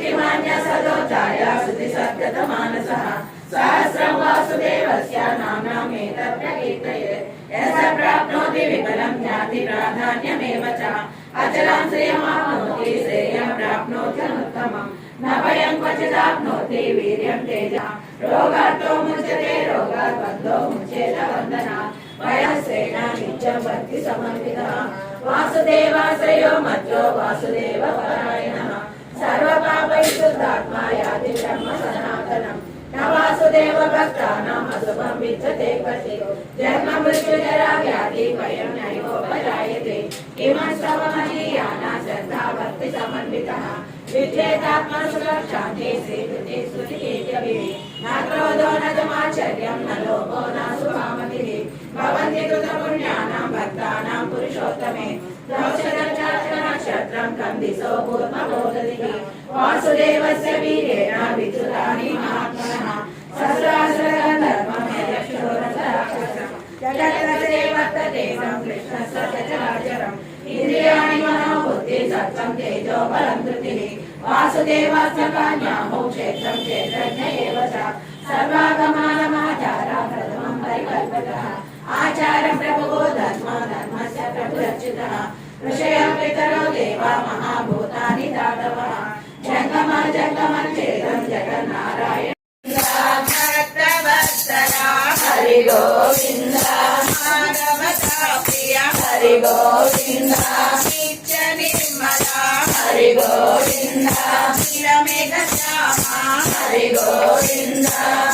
भक्तिमान्य सदोचाय श्रुतिसत्यतमानसः सहस्रं वासुदेवस्य नाम्नामेतत् प्रकीर्तये यः प्राप्नोति विफलं ज्ञाति प्राधान्यमेव च अचलं श्रियमाप्नोति श्रेयं प्राप्नोति अनुत्तमम् न भयं क्वचिदाप्नोति वीर्यं तेजः रोगार्तो मुच्यते रोगात् बन्धो मुच्येत बन्धनात् वयस्रेण नित्यं भक्ति समन्वितः वासुदेवाश्रयो मध्यो वासुदेवपरायणः सर्वपापैर्शुद्धात्मा याति ब्रह्म सनातनम् न वासुदेव भक्तानाम् अशुभं विद्यते क्वचित् जन्म मृत्युजरा व्याधि भयं नैवोपजायते इमं स्तवमहीयाना श्रद्धा भक्ति समन्वितः विद्येतात्मसुखशान्ति श्रीकृति स्तुतिः न क्रोधो न जमाचर्यं न लोभो न सुभामतिः भवन्ति कृतपुण्यानां भक्तानां पुरुषोत्तमे नक्षत्रं कन्दिसो भूर्मबोधतिः वासुदेवस्य वीर्येण विद्युतानि महात्मनः सहस्रासुरगन्धर्वं यक्षोरसराक्षसं जगत्पते वर्तते तं कृष्णस्य सचराचरम् इन्द्रियाणि मनोबुद्धिः सत्त्वं तेजो बलं धृतिः वासुदेवस्य कन्याहो क्षेत्रं क्षेत्रज्ञ एव च सर्वागमानमाचारः प्रथमं परिकल्पितः आचार्य प्रभुः धर्मो धर्मस्य प्रभुरच्युतः ऋषयः पितरो देवा महाभूतानि दातवः जङ्गमं जङ्गमं चेदं जगन्नारायण भक्तवत्सला हरि गोविन्द माधवता प्रिय हरि गोविन्द नित्य निर्मला हरि गोविन्द नीलमेघश्यामा हरि गोविन्द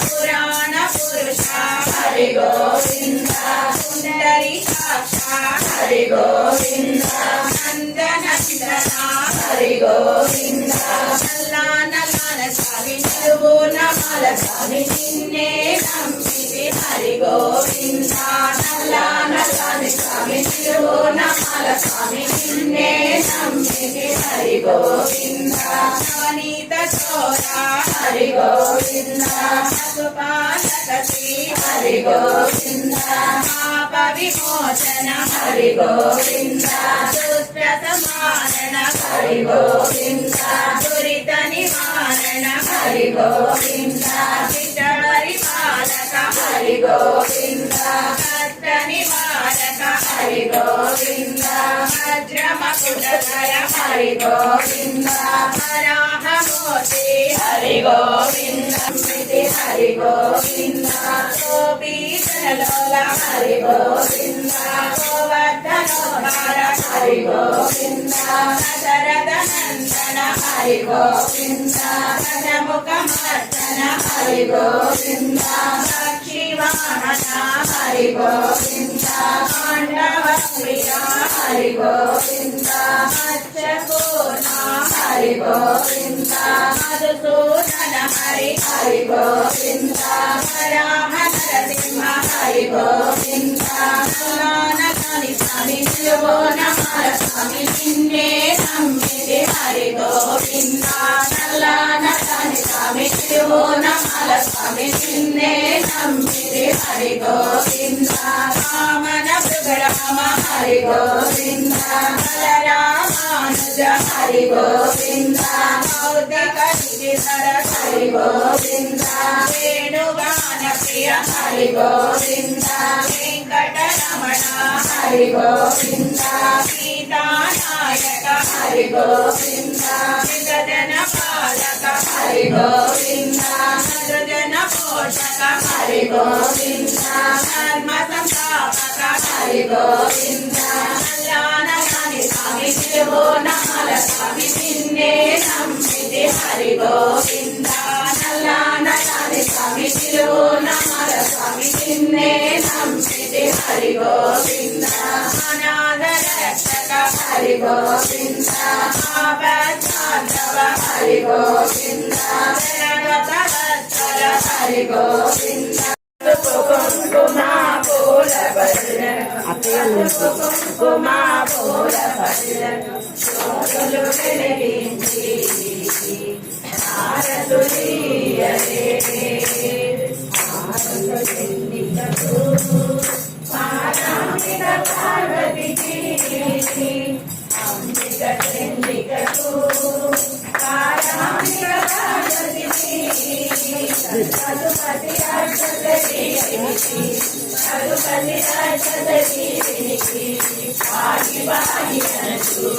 पुराण पुरुष हरि गोविन्द पुण्डरीकाक्षा हरि गोविन्द नन्दनन्दना हरि गोविन्द नल्लानल्लान स्वामी निर्गुणमाल स्वामी निन्ने नम्मिति हरि गोविन्द नल्लानल्लान स्वामी निर्गुणमाल स्वामी निन्ने नम्मिति हरि गोविन्द नवनीत चोरा हरि गोविन्द सुपालकसी हरि गोविन्द पाप विमोचन हरि गोविन्द दुष्प्रसमारण हरि गोविन्द दुरित निवारण हरि गोविन्द चित्तपरिपालक हरि गोविन्द कष्ट निवारक हरि गोविन्द वज्रमकुटधर हरि गोविन्द वराहमूर्ति हरि गोविन्द हरि गोविन्द गोपीजनलोल हरि गोविन्द गोवर्धनोद्धार हरि गोविन्द दशरथनन्दन हरि गोविन्द गजमुखमर्दन हरि गोविन्द पक्षिवाहन हरि गोविन्द पाण्डवप्रिय हरि गोविन्द मत्स्यपूर्णा हरि गोविन्द मधुसूदन हरि हरि गोविन्द वराह नरसिंह हरि गोविन्द नल्लानल्लानि स्वामी निर्गुणमाल स्वामी निन्ने नम्मिति हरि गोविन्द नल्लानल्लानि स्वामी निर्गुणमाल स्वामी निन्ने नम्मिति हरि गोविन्द वामन भृगराम हरि गोविन्द बलरामानुज हरि गोविन्द भौतिक गिरिधर हरि गोविन्द वेणुगान प्रिय हरि गोविन्द वेङ्कटरमण हरि गोविन्द सीतानायक हरि गोविन्द विगजन पालक हरि गोविन्द सृजन पोषक हरि गोविन्द धर्म संस्थापक हरि गोविन्द नल्लानल्लानि स्वामी निर्गुणमाल स्वामी निन्ने नम्मिति हरि गोविन्द नल्लानल्लानि स्वामी निर्गुणमाल स्वामी निन्ने नम्मिति हरि गोविन्द अनाथ रक्षक हरि गोविन्द आपद्बान्धव हरि गोविन्द जगद्वत्सल हरि गोविन्द कुङ्कुमा पूल कुङ्कुमा पूल శోధులు వెలిగించి హారతులీయలే హారతులెన్నికకు పారాంబిక పార్వతికి అంబిక చెన్నికకు పారాంబిక भवतु